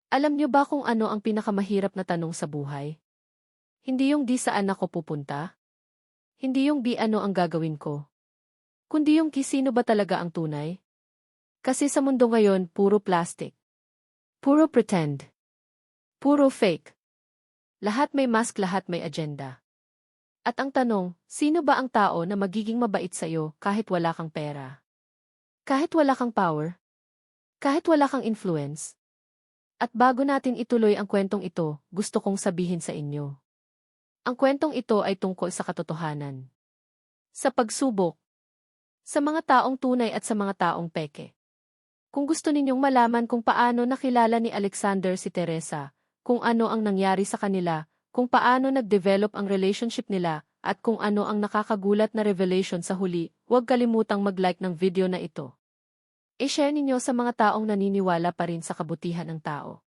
Alam niyo ba kung ano ang pinakamahirap na tanong sa buhay? Hindi yung di saan ako pupunta? Hindi yung di ano ang gagawin ko? Kundi yung sino ba talaga ang tunay? Kasi sa mundo ngayon, puro plastic. Puro pretend. Puro fake. Lahat may mask, lahat may agenda. At ang tanong, sino ba ang tao na magiging mabait sa'yo kahit wala kang pera? Kahit wala kang power? Kahit wala kang influence? At bago natin ituloy ang kwentong ito, gusto kong sabihin sa inyo. Ang kwentong ito ay tungkol sa katotohanan. Sa pagsubok. Sa mga taong tunay at sa mga taong peke. Kung gusto ninyong malaman kung paano nakilala ni Alexander si Teresa, kung ano ang nangyari sa kanila, kung paano nag-develop ang relationship nila, at kung ano ang nakakagulat na revelation sa huli, huwag kalimutang mag-like ng video na ito. I-share ninyo sa mga taong naniniwala pa rin sa kabutihan ng tao.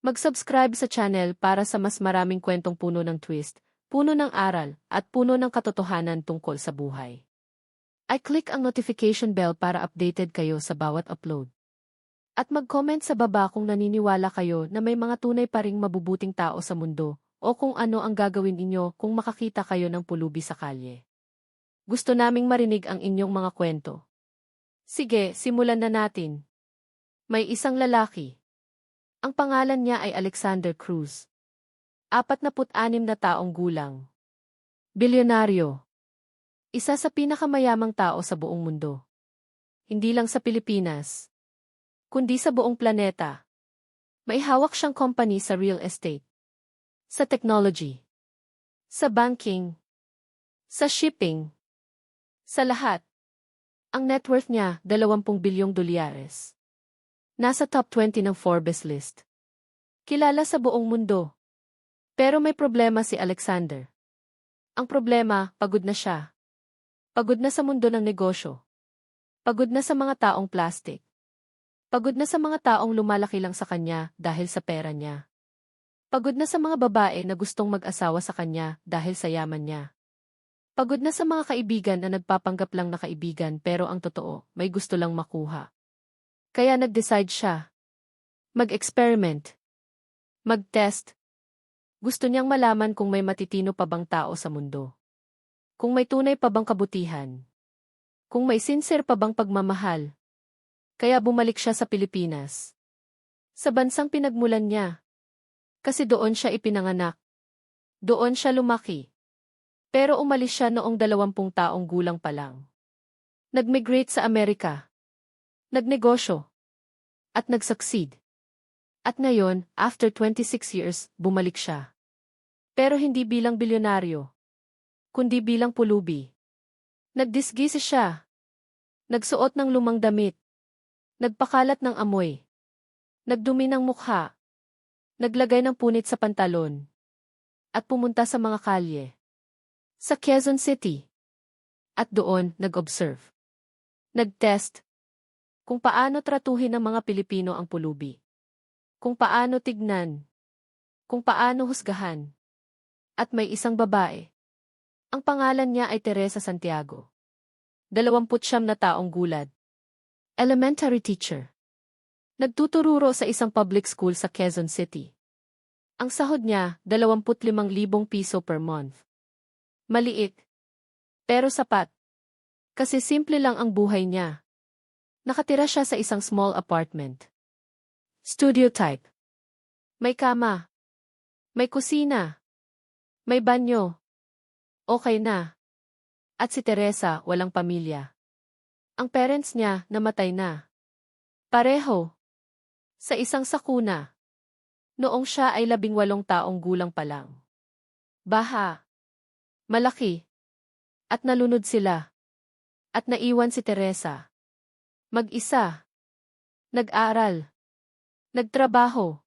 Mag-subscribe sa channel para sa mas maraming kwentong puno ng twist, puno ng aral, at puno ng katotohanan tungkol sa buhay. I-click ang notification bell para updated kayo sa bawat upload. At mag-comment sa baba kung naniniwala kayo na may mga tunay pa ring mabubuting tao sa mundo, o kung ano ang gagawin inyo kung makakita kayo ng pulubi sa kalye. Gusto naming marinig ang inyong mga kwento. Sige, simulan na natin. May isang lalaki. Ang pangalan niya ay Alexander Cruz. 46 na taong gulang. Bilyonaryo. Isa sa pinakamayamang tao sa buong mundo. Hindi lang sa Pilipinas, kundi sa buong planeta. May hawak siyang company sa real estate, sa technology, sa banking, sa shipping, sa lahat. Ang net worth niya, 20 bilyong dolyares. Nasa top 20 ng Forbes list. Kilala sa buong mundo. Pero may problema si Alexander. Ang problema, pagod na siya. Pagod na sa mundo ng negosyo. Pagod na sa mga taong plastic. Pagod na sa mga taong lumalaki lang sa kanya dahil sa pera niya. Pagod na sa mga babae na gustong mag-asawa sa kanya dahil sa yaman niya. Pagod na sa mga kaibigan na nagpapanggap lang na kaibigan pero ang totoo, may gusto lang makuha. Kaya nag-decide siya. Mag-experiment. Mag-test. Gusto niyang malaman kung may matitino pa bang tao sa mundo. Kung may tunay pa bang kabutihan. Kung may sincere pa bang pagmamahal. Kaya bumalik siya sa Pilipinas. Sa bansang pinagmulan niya. Kasi doon siya ipinanganak. Doon siya lumaki. Pero umalis siya noong 20 taong gulang pa lang. Nag-migrate sa Amerika. Nagnegosyo. At nag-succeed. At ngayon, after 26 years, bumalik siya. Pero hindi bilang bilyonaryo. Kundi bilang pulubi. Nagdisgisi siya. Nagsuot ng lumang damit. Nagpakalat ng amoy. Nagdumi ng mukha. Naglagay ng punit sa pantalon. At pumunta sa mga kalye. Sa Quezon City. At doon, nag-observe. Nag-test. Kung paano tratuhin ng mga Pilipino ang pulubi. Kung paano tignan. Kung paano husgahan. At may isang babae. Ang pangalan niya ay Teresa Santiago. 29 na taong gulat. Elementary teacher. Nagtutururo sa isang public school sa Quezon City. Ang sahod niya, 25,000 piso per month. Maliit. Pero sapat. Kasi simple lang ang buhay niya. Nakatira siya sa isang small apartment. Studio type. May kama. May kusina. May banyo. Okay na. At si Teresa, walang pamilya. Ang parents niya, namatay na. Pareho. Sa isang sakuna. Noong siya ay 18 taong gulang pa lang. Baha. Malaki. At nalunod sila. At naiwan si Teresa. Mag-isa. Nag-aral. Nagtrabaho.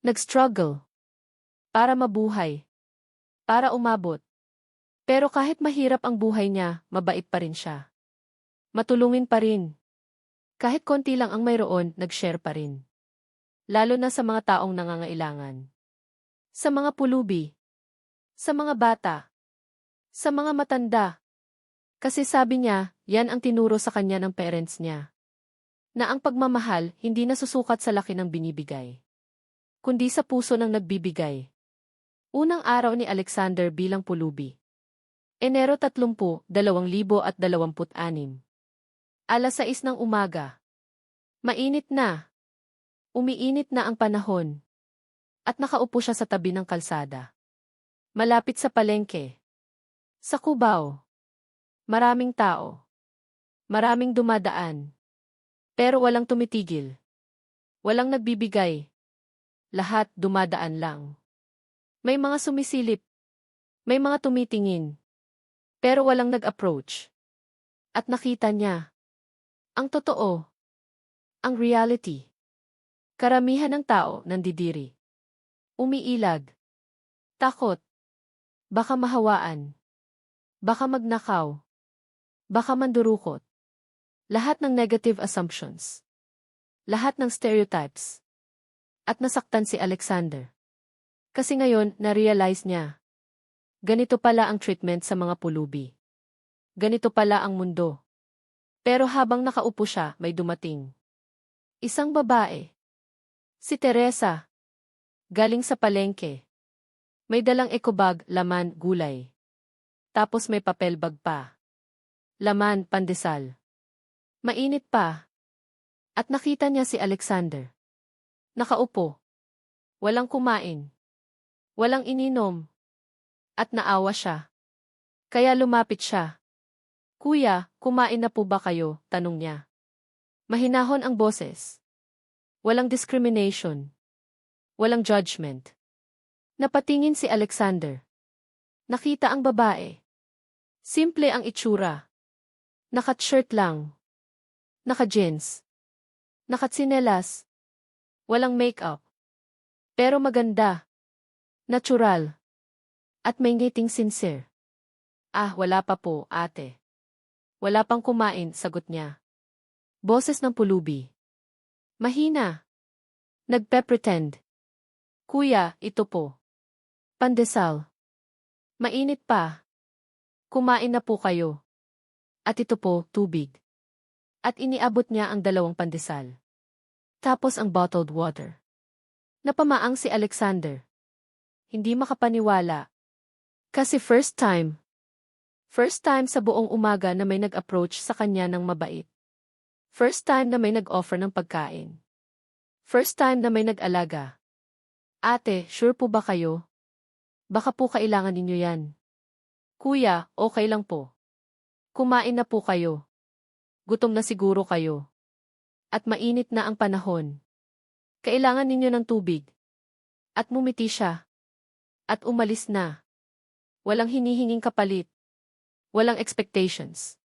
Nag-struggle. Para mabuhay. Para umabot. Pero kahit mahirap ang buhay niya, mabait pa rin siya. Matulungin pa rin. Kahit konti lang ang mayroon, nag-share pa rin. Lalo na sa mga taong nangangailangan. Sa mga pulubi. Sa mga bata. Sa mga matanda. Kasi sabi niya, yan ang tinuro sa kanya ng parents niya. Na ang pagmamahal, hindi nasusukat sa laki ng binibigay. kundi sa puso ng nagbibigay. Unang araw ni Alexander bilang pulubi. Enero 30, 2026. Alas 6 ng umaga. Mainit na. Umiinit na ang panahon. At nakaupo siya sa tabi ng kalsada. Malapit sa palengke. Sa Cubao. Maraming tao. Maraming dumadaan. Pero walang tumitigil. Walang nagbibigay. Lahat dumadaan lang. May mga sumisilip. May mga tumitingin. Pero walang nag-approach. At nakita niya. Ang totoo. Ang reality. Karamihan ng tao nandidiri. Umiilag. Takot. Baka mahawaan. Baka magnakaw. Baka mandurukot. Lahat ng negative assumptions. Lahat ng stereotypes. At nasaktan si Alexander. Kasi ngayon, na-realize niya. Ganito pala ang treatment sa mga pulubi. Ganito pala ang mundo. Pero habang nakaupo siya, may dumating. Isang babae. Si Teresa. Galing sa palengke. May dalang ekobag, laman, gulay. Tapos may papel bag pa. Laman, pandesal. Mainit pa. At nakita niya si Alexander. Nakaupo. Walang kumain. Walang ininom. At naawa siya. Kaya lumapit siya. Kuya, kumain na po ba kayo? Tanong niya. Mahinahon ang boses. Walang discrimination. Walang judgment. Napatingin si Alexander. Nakita ang babae. Simple ang itsura. Naka-shirt lang. Naka-jeans. Naka-tsinelas. Walang makeup. Pero maganda. Natural. At may ngiting sincere. Ah, wala pa po, ate. Wala pang kumain, sagot niya. Boses ng pulubi. Mahina. Nagpe-pretend. Kuya, ito po. Pandesal. Mainit pa. Kumain na po kayo. At ito po, tubig. At iniabot niya ang 2 pandesal. Tapos ang bottled water. Napamaang si Alexander. Hindi makapaniwala. Kasi first time. First time sa buong umaga na may nag-approach sa kanya ng mabait. First time na may nag-offer ng pagkain. First time na may nag-alaga. Ate, sure po ba kayo? Baka po kailangan ninyo yan. Kuya, okay lang po. Kumain na po kayo. Gutom na siguro kayo. At mainit na ang panahon. Kailangan ninyo ng tubig. At mumiti siya. At umalis na. Walang hinihinging kapalit. Walang expectations.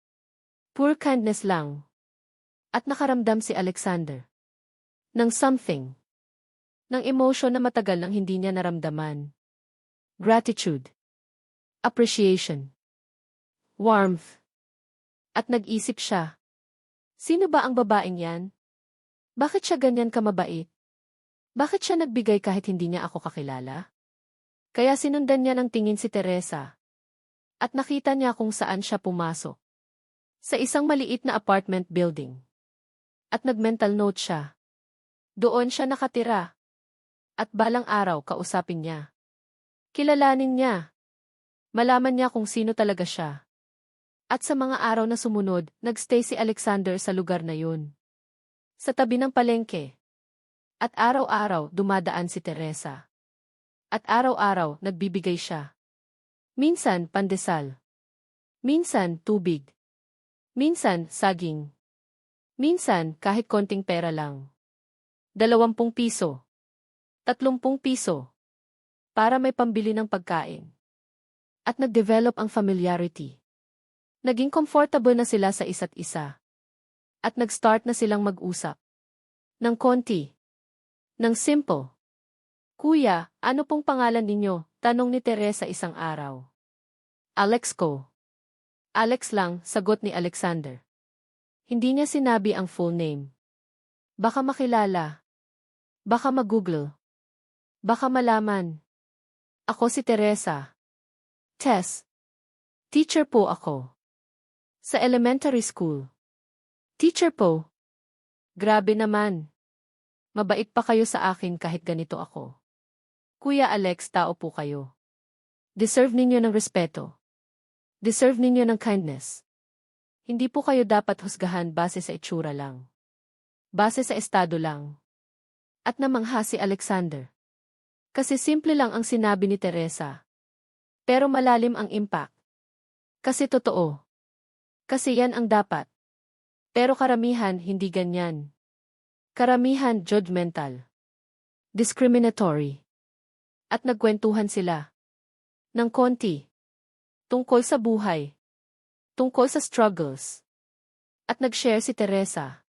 Pure kindness lang. At nakaramdam si Alexander. Ng something. Ng emotion na matagal nang hindi niya naramdaman. Gratitude. Appreciation. Warmth. At nag-isip siya. Sino ba ang babaeng yan? Bakit siya ganyan kamabait? Bakit siya nagbigay kahit hindi niya ako kakilala? Kaya sinundan niya ng tingin si Teresa. At nakita niya kung saan siya pumasok. Sa isang maliit na apartment building. At nag-mental note siya. Doon siya nakatira. At balang araw kausapin niya. Kilalanin niya. Malaman niya kung sino talaga siya. At sa mga araw na sumunod, nagstay si Alexander sa lugar na yun. Sa tabi ng palengke. At araw-araw dumadaan si Teresa. At araw-araw nagbibigay siya. Minsan pandesal. Minsan tubig. Minsan saging. Minsan kahit konting pera lang. 20 piso. 30 piso. Para may pambili ng pagkain. At nag-develop ang familiarity. Naging comfortable na sila sa isa't isa. At nag-start na silang mag-usap. Ng konti. Ng simple. Kuya, ano pong pangalan ninyo? Tanong ni Teresa isang araw. Alex ko. Alex lang, sagot ni Alexander. Hindi niya sinabi ang full name. Baka makilala. Baka mag-google. Baka malaman. Ako si Teresa. Tess. Teacher po ako. Sa elementary school. Teacher po. Grabe naman. Mabait pa kayo sa akin kahit ganito ako. Kuya Alex, tao po kayo. Deserve ninyo ng respeto. Deserve ninyo ng kindness. Hindi po kayo dapat husgahan base sa itsura lang. Base sa estado lang. At namangha si Alexander. Kasi simple lang ang sinabi ni Teresa. Pero malalim ang impact. Kasi totoo. Kasi yan ang dapat. Pero karamihan hindi ganyan. Karamihan judgmental. Discriminatory. At nagkwentuhan sila. Ng konti. Tungkol sa buhay. Tungkol sa struggles. At nag-share si Teresa.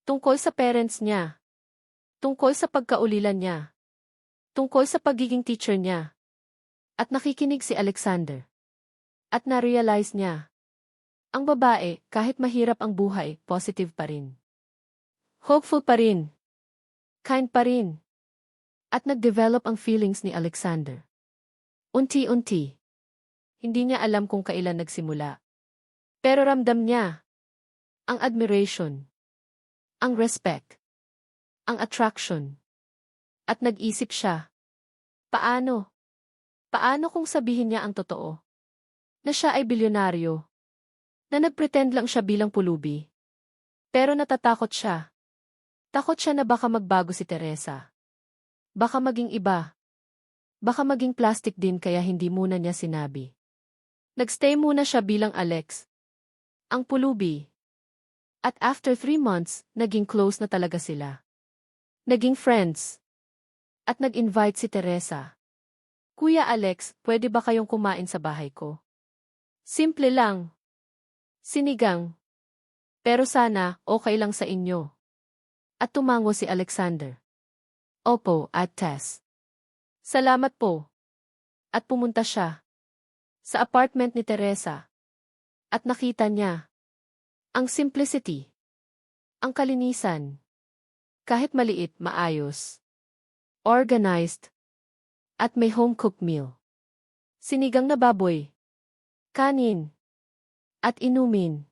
Tungkol sa parents niya. Tungkol sa pagkaulilan niya. Tungkol sa pagiging teacher niya. At nakikinig si Alexander. At na-realize niya. Ang babae, kahit mahirap ang buhay, positive pa rin. Hopeful pa rin. Kind pa rin. At nag-develop ang feelings ni Alexander. Unti-unti. Hindi niya alam kung kailan nagsimula. Pero ramdam niya. Ang admiration. Ang respect. Ang attraction. At nag-isip siya. Paano? Paano kung sabihin niya ang totoo? Na siya ay bilyonaryo. Na nagpretend lang siya bilang pulubi. Pero natatakot siya. Takot siya na baka magbago si Teresa. Baka maging iba. Baka maging plastic din kaya hindi muna niya sinabi. Nagstay muna siya bilang Alex. Ang pulubi. At after 3 months, naging close na talaga sila. Naging friends. At nag-invite si Teresa. Kuya Alex, pwede ba kayong kumain sa bahay ko? Simple lang. Sinigang. Pero sana, okay lang sa inyo. At tumango si Alexander. Opo, at Tess. Salamat po. At pumunta siya. Sa apartment ni Teresa. At nakita niya. Ang simplicity. Ang kalinisan. Kahit maliit, maayos. Organized. At may home-cooked meal. Sinigang na baboy. Kanin. At inumin.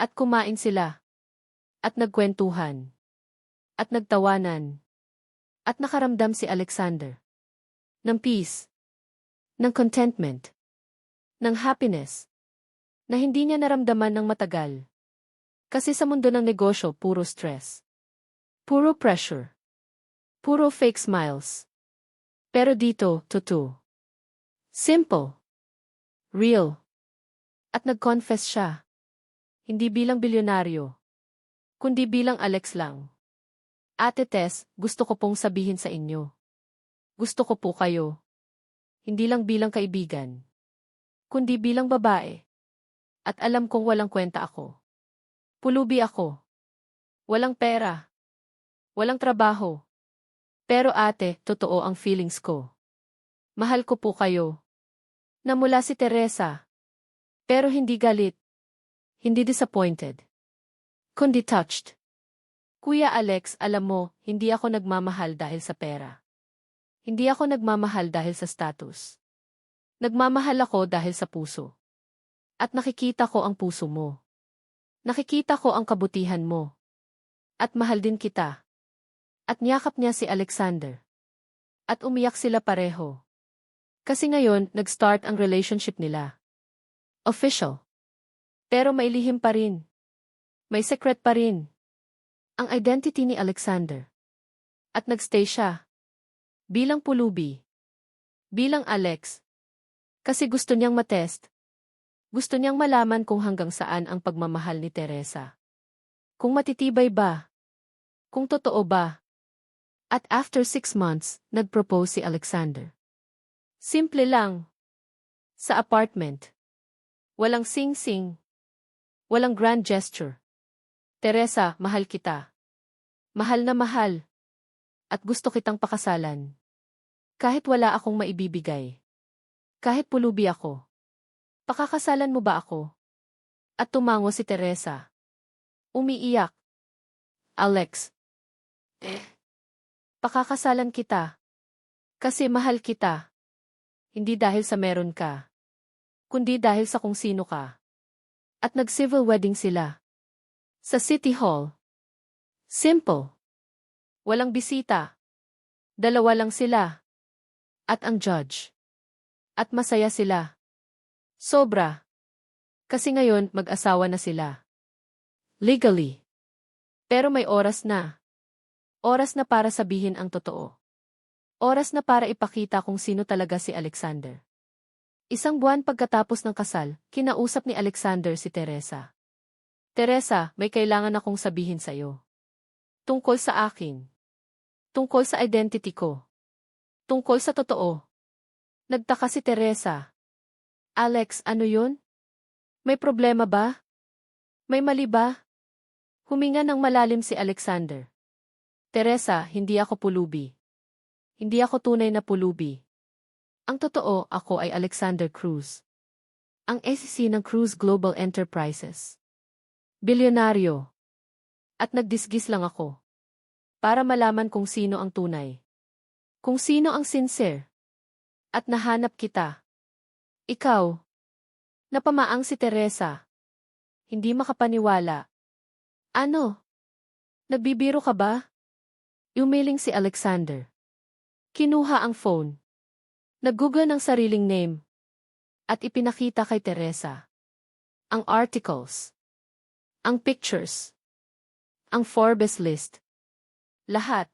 At kumain sila. At nagkwentuhan. At nagtawanan. At nakaramdam si Alexander. Ng peace. Ng contentment. Ng happiness. Na hindi niya naramdaman ng matagal. Kasi sa mundo ng negosyo, puro stress. Puro pressure. Puro fake smiles. Pero dito, totoo. Simple. Real. At nag-confess siya. Hindi bilang bilyonaryo. Kundi bilang Alex lang. Ate Tess, gusto ko pong sabihin sa inyo. Gusto ko po kayo. Hindi lang bilang kaibigan. Kundi bilang babae. At alam kong walang kwenta ako. Pulubi ako. Walang pera. Walang trabaho. Pero ate, totoo ang feelings ko. Mahal ko po kayo. Namula si Teresa. Pero hindi galit. Hindi disappointed. Kundi touched. Kuya Alex, alam mo, hindi ako nagmamahal dahil sa pera. Hindi ako nagmamahal dahil sa status. Nagmamahal ako dahil sa puso. At nakikita ko ang puso mo. Nakikita ko ang kabutihan mo. At mahal din kita. At niyakap niya si Alexander. At umiyak sila pareho. Kasi ngayon, nag-start ang relationship nila. Official. Pero may lihim pa rin. May secret pa rin. Ang identity ni Alexander. At nagstay siya. Bilang pulubi. Bilang Alex. Kasi gusto niyang matest. Gusto niyang malaman kung hanggang saan ang pagmamahal ni Teresa. Kung matitibay ba? Kung totoo ba? At after 6 months, nag-propose si Alexander. Simple lang. Sa apartment. Walang sing-sing. Walang grand gesture. Teresa, mahal kita. Mahal na mahal. At gusto kitang pakasalan. Kahit wala akong maibibigay. Kahit pulubi ako. Pakakasalan mo ba ako? At tumango si Teresa. Umiiyak. Alex. Pakakasalan kita. Kasi mahal kita. Hindi dahil sa meron ka. Kundi dahil sa kung sino ka. At nag-civil wedding sila. Sa City Hall. Simple. Walang bisita. Dalawa lang sila. At ang judge. At masaya sila. Sobra. Kasi ngayon mag-asawa na sila. Legally. Pero may oras na. Oras na para sabihin ang totoo. Oras na para ipakita kung sino talaga si Alexander. Isang buwan pagkatapos ng kasal, kinausap ni Alexander si Teresa. Teresa, may kailangan akong sabihin sa'yo. Tungkol sa akin. Tungkol sa identity ko. Tungkol sa totoo. Nagtaka si Teresa. Alex, ano yun? May problema ba? May mali ba? Huminga ng malalim si Alexander. Teresa, hindi ako pulubi. Hindi ako tunay na pulubi. Ang totoo, ako ay Alexander Cruz. Ang SEC ng Cruz Global Enterprises. Bilyonaryo. At nagdisgis lang ako. Para malaman kung sino ang tunay. Kung sino ang sincere. At nahanap kita. Ikaw. Napamaang si Teresa. Hindi makapaniwala. Ano? Nagbibiro ka ba? Umiling si Alexander. Kinuha ang phone. Nag-google ng sariling name. At ipinakita kay Teresa. Ang articles. Ang pictures. Ang Forbes list. Lahat.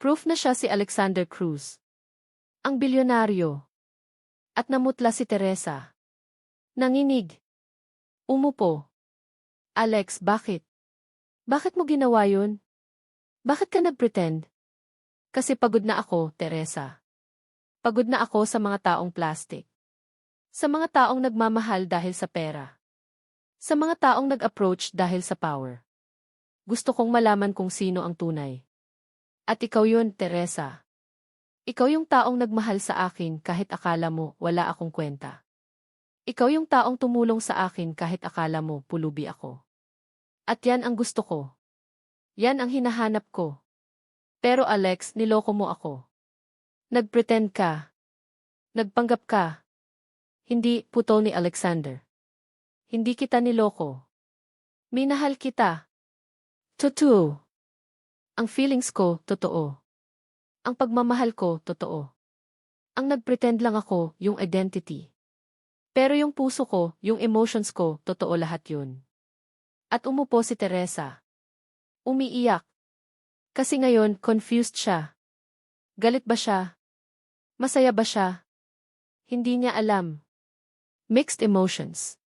Proof na siya si Alexander Cruz. Ang bilyonaryo. At namutla si Teresa. Nanginig. Umupo. Alex, bakit? Bakit mo ginawa yun? Bakit ka nag-pretend? Kasi pagod na ako, Teresa. Pagod na ako sa mga taong plastic. Sa mga taong nagmamahal dahil sa pera. Sa mga taong nag-approach dahil sa power. Gusto kong malaman kung sino ang tunay. At ikaw yun, Teresa. Ikaw yung taong nagmahal sa akin kahit akala mo wala akong kwenta. Ikaw yung taong tumulong sa akin kahit akala mo pulubi ako. At yan ang gusto ko. Yan ang hinahanap ko. Pero Alex, niloko mo ako. Nagpretend ka. Nagpanggap ka. Hindi, putol ni Alexander. Hindi kita niloko. Minahal kita. Totoo. Ang feelings ko, totoo. Ang pagmamahal ko, totoo. Ang nagpretend lang ako, yung identity. Pero yung puso ko, yung emotions ko, totoo lahat yun. At umupo si Teresa. Umiiyak. Kasi ngayon, confused siya. Galit ba siya? Masaya ba siya? Hindi niya alam. Mixed emotions.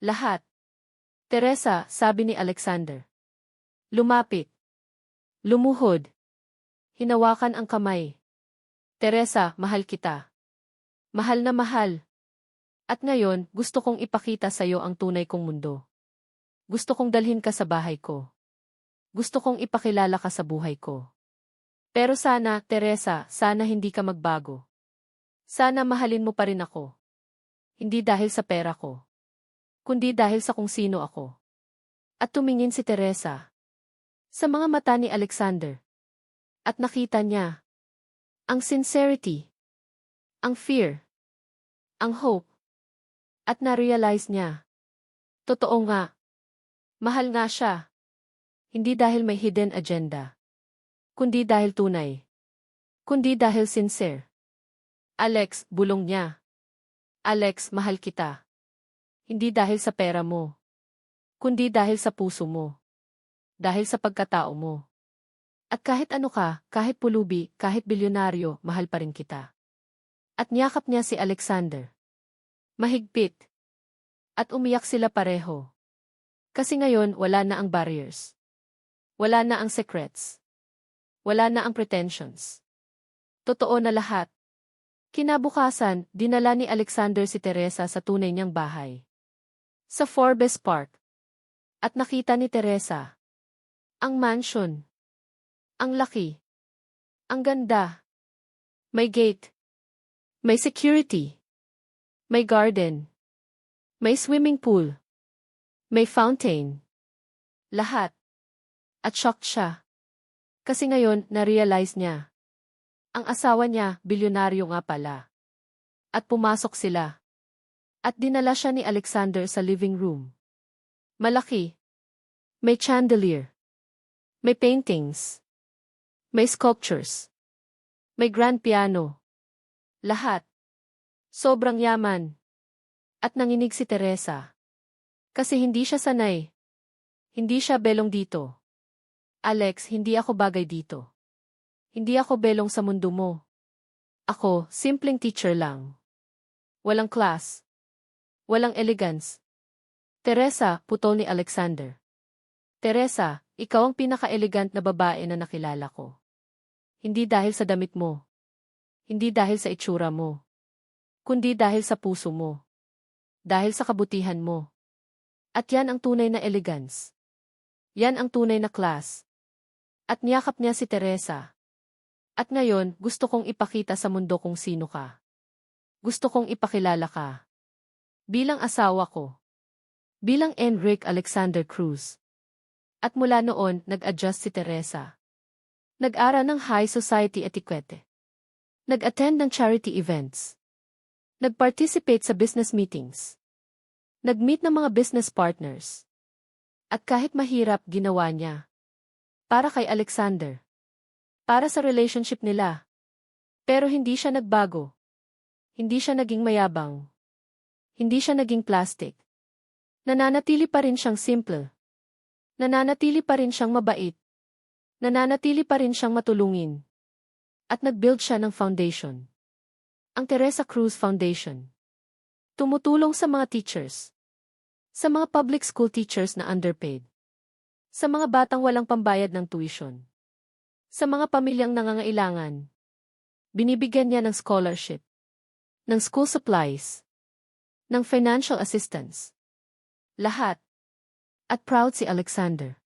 Lahat. Teresa, sabi ni Alexander. Lumapit. Lumuhod. Hinawakan ang kamay. Teresa, mahal kita. Mahal na mahal. At ngayon, gusto kong ipakita sa iyo ang tunay kong mundo. Gusto kong dalhin ka sa bahay ko. Gusto kong ipakilala ka sa buhay ko. Pero sana, Teresa, sana hindi ka magbago. Sana mahalin mo pa rin ako. Hindi dahil sa pera ko. Kundi dahil sa kung sino ako. At tumingin si Teresa sa mga mata ni Alexander. At nakita niya ang sincerity, ang fear, ang hope. At na-realize niya. Totoo nga. Mahal nga siya. Hindi dahil may hidden agenda. Kundi dahil tunay. Kundi dahil sincere. Alex, bulong niya. Alex, mahal kita. Hindi dahil sa pera mo. Kundi dahil sa puso mo. Dahil sa pagkatao mo. At kahit ano ka, kahit pulubi, kahit bilyonaryo, mahal pa rin kita. At niyakap niya si Alexander. Mahigpit. At umiyak sila pareho. Kasi ngayon, wala na ang barriers. Wala na ang secrets. Wala na ang pretensions. Totoo na lahat. Kinabukasan, dinala ni Alexander si Teresa sa tunay niyang bahay. Sa Forbes Park. At nakita ni Teresa ang mansion. Ang laki. Ang ganda. May gate. May security. May garden. May swimming pool. May fountain. Lahat. At shocked siya. Kasi ngayon, na-realize niya. Ang asawa niya, bilyonaryo nga pala. At pumasok sila. At dinala siya ni Alexander sa living room. Malaki. May chandelier. May paintings. May sculptures. May grand piano. Lahat. Sobrang yaman. At nanginig si Teresa. Kasi hindi siya sanay. Hindi siya belong dito. Alex, hindi ako bagay dito. Hindi ako belong sa mundo mo. Ako, simpleng teacher lang. Walang class. Walang elegance. Teresa, putol ni Alexander. Teresa, ikaw ang pinaka-elegant na babae na nakilala ko. Hindi dahil sa damit mo. Hindi dahil sa itsura mo. Kundi dahil sa puso mo. Dahil sa kabutihan mo. At yan ang tunay na elegance. Yan ang tunay na class. At niyakap niya si Teresa. At ngayon, gusto kong ipakita sa mundo kung sino ka. Gusto kong ipakilala ka. Bilang asawa ko. Bilang Enrique Alexander Cruz. At mula noon, nag-adjust si Teresa. Nag-aral ng high society etiquette. Nag-attend ng charity events. Nag-participate sa business meetings. Nag-meet ng mga business partners. At kahit mahirap, ginawa niya. Para kay Alexander. Para sa relationship nila. Pero hindi siya nagbago. Hindi siya naging mayabang. Hindi siya naging plastic. Nananatili pa rin siyang simple. Nananatili pa rin siyang mabait. Nananatili pa rin siyang matulungin. At nag-build siya ng foundation. Ang Teresa Cruz Foundation. Tumutulong sa mga teachers. Sa mga public school teachers na underpaid. Sa mga batang walang pambayad ng tuition. Sa mga pamilyang nangangailangan. Binibigyan niya ng scholarship. Ng school supplies. Ng financial assistance. Lahat. At proud si Alexander.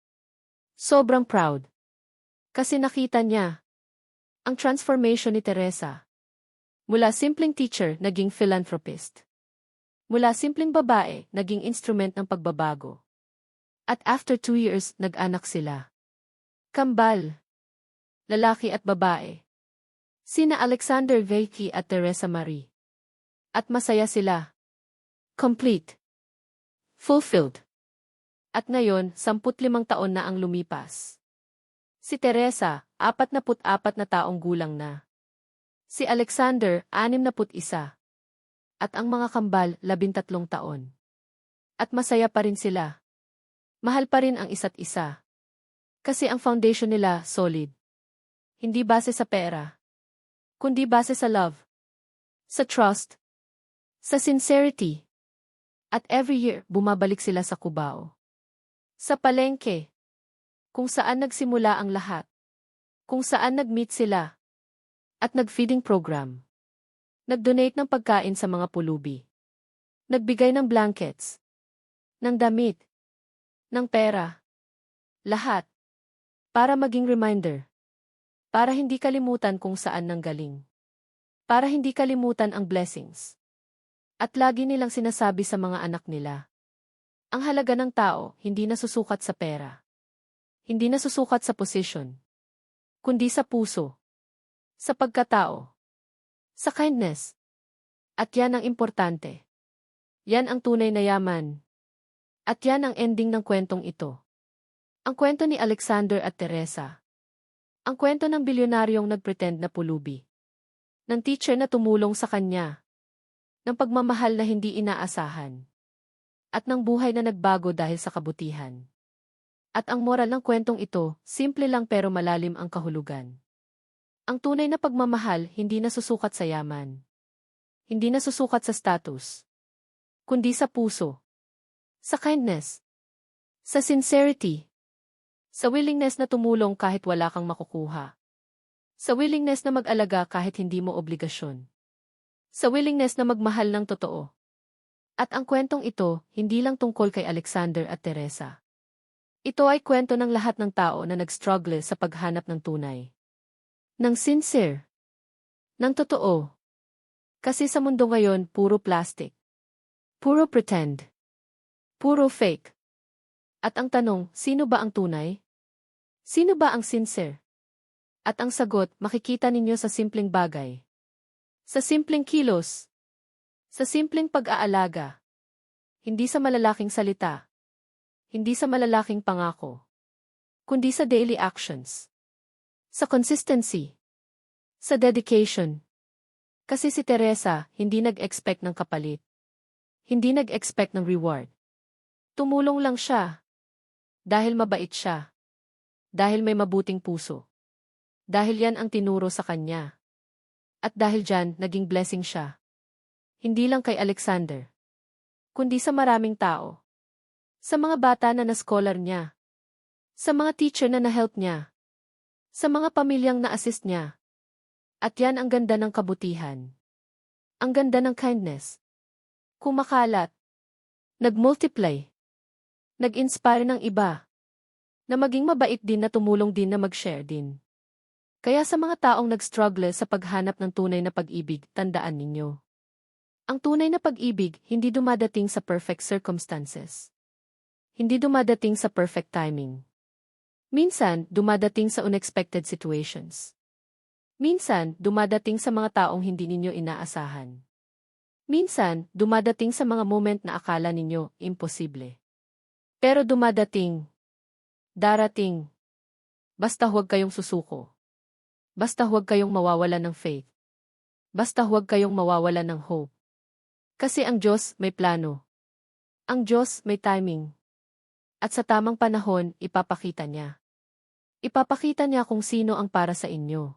Sobrang proud. Kasi nakita niya ang transformation ni Teresa. Mula simpleng teacher, naging philanthropist. Mula simpleng babae, naging instrument ng pagbabago. At after 2 years, nag-anak sila. Kambal. Lalaki at babae. Sina Alexander Vicky at Teresa Marie. At masaya sila. Complete. Fulfilled. At ngayon, 15 taon na ang lumipas. Si Teresa, 44 na taong gulang na. Si Alexander, 61. At ang mga kambal, 13 taon. At masaya pa rin sila. Mahal pa rin ang isa't isa. Kasi ang foundation nila, solid. Hindi base sa pera. Kundi base sa love. Sa trust. Sa sincerity. At every year, bumabalik sila sa Cubao. Sa palengke. Kung saan nagsimula ang lahat. Kung saan nag-meet sila. At nag-feeding program. Nag-donate ng pagkain sa mga pulubi. Nagbigay ng blankets. Ng damit. Ng pera. Lahat. Para maging reminder. Para hindi kalimutan kung saan nanggaling. Para hindi kalimutan ang blessings. At lagi nilang sinasabi sa mga anak nila. Ang halaga ng tao, hindi nasusukat sa pera. Hindi nasusukat sa position. Kundi sa puso. Sa pagkatao. Sa kindness. At yan ang importante. Yan ang tunay na yaman. At yan ang ending ng kwentong ito. Ang kwento ni Alexander at Teresa. Ang kwento ng bilyonaryong nagpretend na pulubi. Ng teacher na tumulong sa kanya. Ng pagmamahal na hindi inaasahan. At ng buhay na nagbago dahil sa kabutihan. At ang moral ng kwentong ito, simple lang pero malalim ang kahulugan. Ang tunay na pagmamahal hindi nasusukat sa yaman. Hindi nasusukat sa status. Kundi sa puso. Sa kindness. Sa sincerity. Sa willingness na tumulong kahit wala kang makukuha. Sa willingness na mag-alaga kahit hindi mo obligasyon. Sa willingness na magmahal ng totoo. At ang kwentong ito, hindi lang tungkol kay Alexander at Teresa. Ito ay kwento ng lahat ng tao na nag-struggle sa paghanap ng tunay. Ng sincere. Ng totoo. Kasi sa mundo ngayon, puro plastic. Puro pretend. Puro fake. At ang tanong, sino ba ang tunay? Sino ba ang sincere? At ang sagot, makikita ninyo sa simpleng bagay. Sa simpleng kilos. Sa simpleng pag-aalaga. Hindi sa malalaking salita. Hindi sa malalaking pangako. Kundi sa daily actions. Sa consistency. Sa dedication. Kasi si Teresa, hindi nag-expect ng kapalit. Hindi nag-expect ng reward. Tumulong lang siya. Dahil mabait siya. Dahil may mabuting puso. Dahil yan ang tinuro sa kanya. At dahil dyan, naging blessing siya. Hindi lang kay Alexander. Kundi sa maraming tao. Sa mga bata na na-scholar niya. Sa mga teacher na na-help niya. Sa mga pamilyang na-assist niya. At yan ang ganda ng kabutihan. Ang ganda ng kindness. Kumakalat. Nag-multiply. Nag-inspire ng iba. Na maging mabait din na tumulong din na mag-share din. Kaya sa mga taong nag-struggle sa paghanap ng tunay na pag-ibig, tandaan ninyo. Ang tunay na pag-ibig hindi dumadating sa perfect circumstances. Hindi dumadating sa perfect timing. Minsan, dumadating sa unexpected situations. Minsan, dumadating sa mga taong hindi ninyo inaasahan. Minsan, dumadating sa mga moment na akala ninyo imposible. Pero dumadating. Darating. Basta huwag kayong susuko. Basta huwag kayong mawawalan ng faith. Basta huwag kayong mawawalan ng hope. Kasi ang Diyos may plano. Ang Diyos may timing. At sa tamang panahon, ipapakita niya. Ipapakita niya kung sino ang para sa inyo.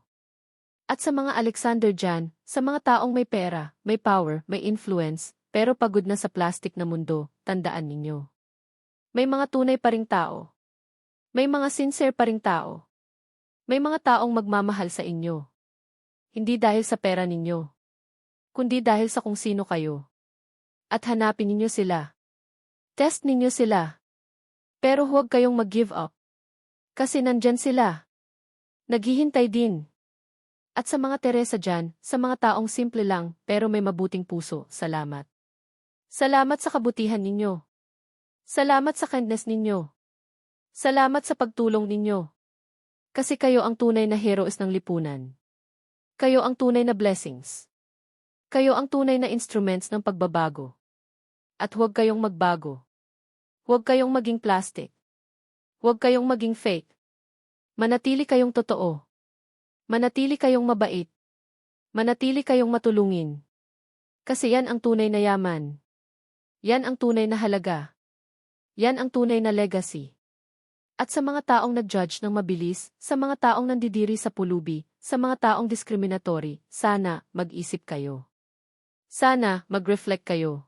At sa mga Alexander dyan, sa mga taong may pera, may power, may influence, pero pagod na sa plastic na mundo, tandaan ninyo. May mga tunay pa ring tao. May mga sincere pa ring tao. May mga taong magmamahal sa inyo. Hindi dahil sa pera ninyo. Kundi dahil sa kung sino kayo. At hanapin ninyo sila. Test ninyo sila. Pero huwag kayong mag-give up. Kasi nandyan sila. Naghihintay din. At sa mga Teresa dyan, sa mga taong simple lang, pero may mabuting puso, salamat. Salamat sa kabutihan ninyo. Salamat sa kindness ninyo. Salamat sa pagtulong ninyo. Kasi kayo ang tunay na heroes ng lipunan. Kayo ang tunay na blessings. Kayo ang tunay na instruments ng pagbabago. At huwag kayong magbago. Huwag kayong maging plastic. Huwag kayong maging fake. Manatili kayong totoo. Manatili kayong mabait. Manatili kayong matulungin. Kasi yan ang tunay na yaman. Yan ang tunay na halaga. Yan ang tunay na legacy. At sa mga taong nag-judge ng mabilis, sa mga taong nandidiri sa pulubi, sa mga taong discriminatory, sana mag-isip kayo. Sana mag-reflect kayo.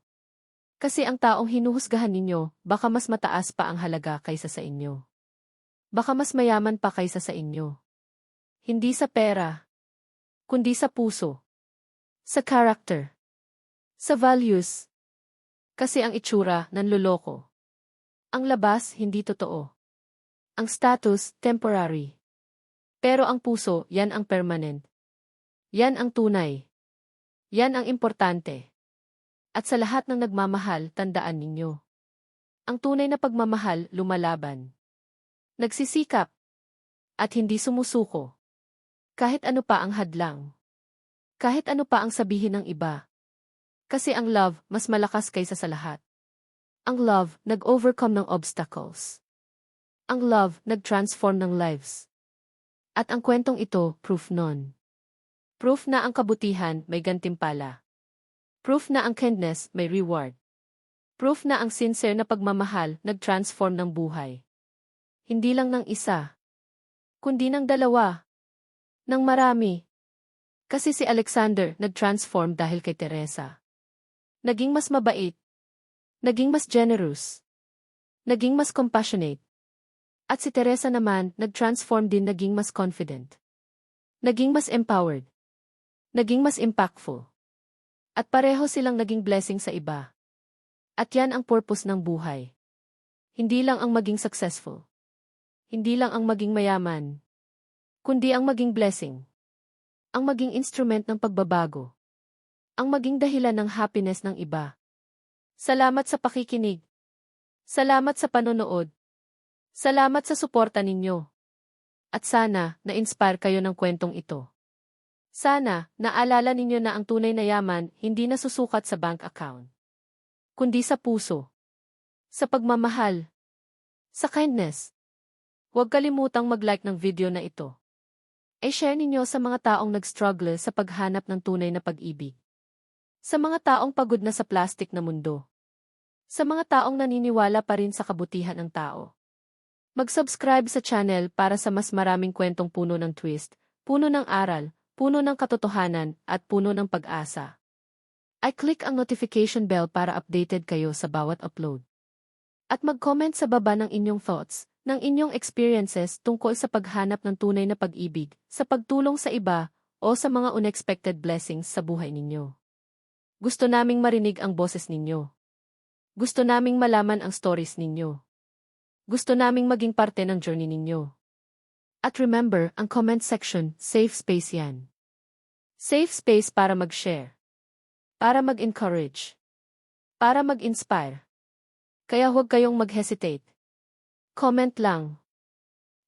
Kasi ang taong hinuhusgahan ninyo, baka mas mataas pa ang halaga kaysa sa inyo. Baka mas mayaman pa kaysa sa inyo. Hindi sa pera, kundi sa puso, sa character, sa values. Kasi ang itsura, nanloloko. Ang labas, hindi totoo. Ang status, temporary. Pero ang puso, yan ang permanent. Yan ang tunay. Yan ang importante. At sa lahat ng nagmamahal, tandaan ninyo. Ang tunay na pagmamahal, lumalaban. Nagsisikap. At hindi sumusuko. Kahit ano pa ang hadlang. Kahit ano pa ang sabihin ng iba. Kasi ang love, mas malakas kaysa sa lahat. Ang love, nag-overcome ng obstacles. Ang love, nag-transform ng lives. At ang kwentong ito, proof nun. Proof na ang kabutihan, may gantimpala. Proof na ang kindness, may reward. Proof na ang sincere na pagmamahal, nag-transform ng buhay. Hindi lang ng isa. Kundi ng dalawa. Ng marami. Kasi si Alexander nag-transform dahil kay Teresa. Naging mas mabait. Naging mas generous. Naging mas compassionate. At si Teresa naman nag-transform din, naging mas confident. Naging mas empowered. Naging mas impactful. At pareho silang naging blessing sa iba. At yan ang purpose ng buhay. Hindi lang ang maging successful. Hindi lang ang maging mayaman. Kundi ang maging blessing. Ang maging instrument ng pagbabago. Ang maging dahilan ng happiness ng iba. Salamat sa pakikinig. Salamat sa panonood. Salamat sa suporta ninyo. At sana, na-inspire kayo ng kwentong ito. Sana, naalala ninyo na ang tunay na yaman hindi nasusukat sa bank account. Kundi sa puso. Sa pagmamahal. Sa kindness. Huwag kalimutang mag-like ng video na ito. I-share ninyo sa mga taong nag-struggle sa paghanap ng tunay na pag-ibig. Sa mga taong pagod na sa plastic na mundo. Sa mga taong naniniwala pa rin sa kabutihan ng tao. Mag-subscribe sa channel para sa mas maraming kwentong puno ng twist, puno ng aral, puno ng katotohanan, at puno ng pag-asa. I-click ang notification bell para updated kayo sa bawat upload. At mag-comment sa baba ng inyong thoughts, ng inyong experiences tungkol sa paghanap ng tunay na pag-ibig, sa pagtulong sa iba, o sa mga unexpected blessings sa buhay ninyo. Gusto naming marinig ang boses ninyo. Gusto naming malaman ang stories ninyo. Gusto naming maging parte ng journey ninyo. At remember, ang comment section, safe space yan. Safe space para mag-share. Para mag-encourage. Para mag-inspire. Kaya huwag kayong mag-hesitate. Comment lang.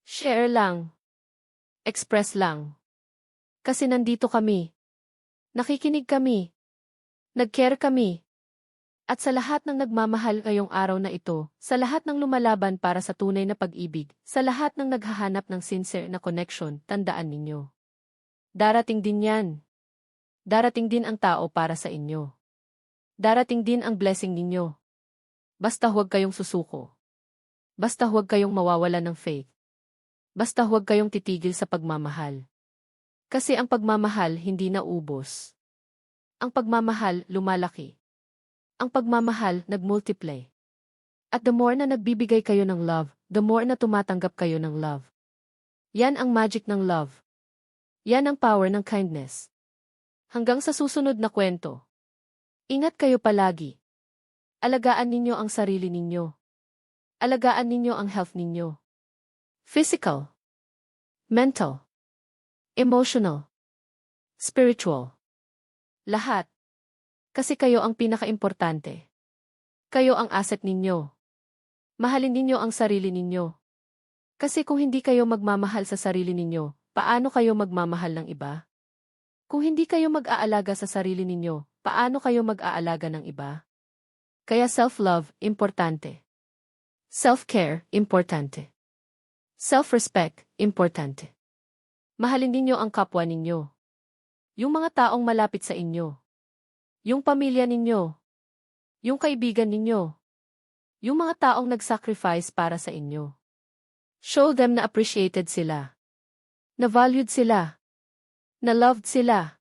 Share lang. Express lang. Kasi nandito kami. Nakikinig kami. Nag-care kami. At sa lahat ng nagmamahal ngayong araw na ito, sa lahat ng lumalaban para sa tunay na pag-ibig, sa lahat ng naghahanap ng sincere na connection, tandaan ninyo. Darating din yan. Darating din ang tao para sa inyo. Darating din ang blessing ninyo. Basta huwag kayong susuko. Basta huwag kayong mawawala ng faith. Basta huwag kayong titigil sa pagmamahal. Kasi ang pagmamahal hindi naubos. Ang pagmamahal lumalaki. Ang pagmamahal nagmultiply. At the more na nagbibigay kayo ng love, the more na tumatanggap kayo ng love. Yan ang magic ng love. Yan ang power ng kindness. Hanggang sa susunod na kwento. Ingat kayo palagi. Alagaan ninyo ang sarili ninyo. Alagaan ninyo ang health ninyo. Physical, mental, emotional, spiritual. Lahat. Kasi kayo ang pinaka-importante. Kayo ang asset ninyo. Mahalin ninyo ang sarili ninyo. Kasi kung hindi kayo magmamahal sa sarili ninyo, paano kayo magmamahal ng iba? Kung hindi kayo mag-aalaga sa sarili ninyo, paano kayo mag-aalaga ng iba? Kaya self-love, importante. Self-care, importante. Self-respect, importante. Mahalin ninyo ang kapwa ninyo. Yung mga taong malapit sa inyo. Yung pamilya ninyo. Yung kaibigan ninyo. Yung mga taong nag-sacrifice para sa inyo. Show them na appreciated sila. Na valued sila. Na loved sila.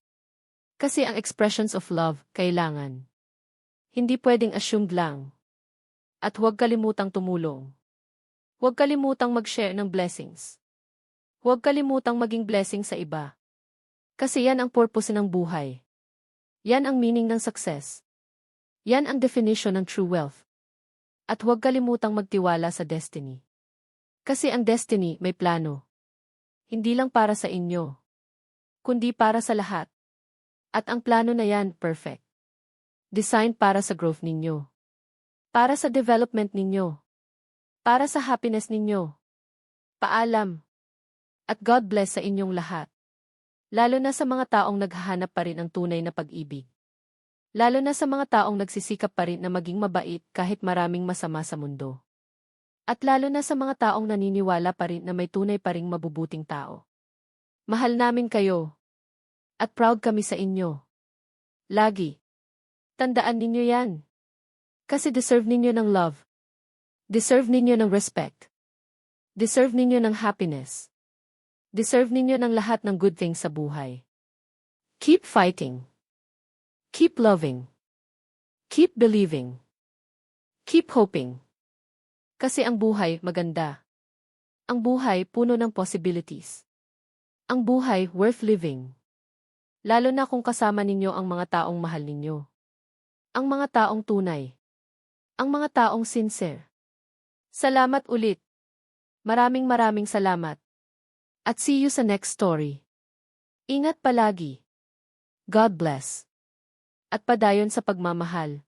Kasi ang expressions of love, kailangan. Hindi pwedeng assumed lang. At huwag kalimutang tumulong. Huwag kalimutang mag-share ng blessings. Huwag kalimutang maging blessing sa iba. Kasi yan ang purpose ng buhay. Yan ang meaning ng success. Yan ang definition ng true wealth. At huwag kalimutang magtiwala sa destiny. Kasi ang destiny may plano. Hindi lang para sa inyo, kundi para sa lahat. At ang plano na yan, perfect. Designed para sa growth ninyo. Para sa development ninyo. Para sa happiness ninyo. Paalam. At God bless sa inyong lahat. Lalo na sa mga taong naghahanap pa rin ng tunay na pag-ibig. Lalo na sa mga taong nagsisikap pa rin na maging mabait kahit maraming masama sa mundo. At lalo na sa mga taong naniniwala pa rin na may tunay pa ring mabubuting tao. Mahal namin kayo. At proud kami sa inyo. Lagi. Tandaan ninyo yan. Kasi deserve ninyo ng love. Deserve ninyo ng respect. Deserve ninyo ng happiness. Deserve ninyo ng lahat ng good things sa buhay. Keep fighting. Keep loving. Keep believing. Keep hoping. Kasi ang buhay maganda. Ang buhay puno ng possibilities. Ang buhay worth living. Lalo na kung kasama ninyo ang mga taong mahal ninyo. Ang mga taong tunay. Ang mga taong sincere. Salamat ulit. Maraming salamat. At see you sa next story. Ingat palagi. God bless. At padayon sa pagmamahal.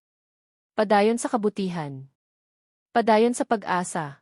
Padayon sa kabutihan. Padayon sa pag-asa.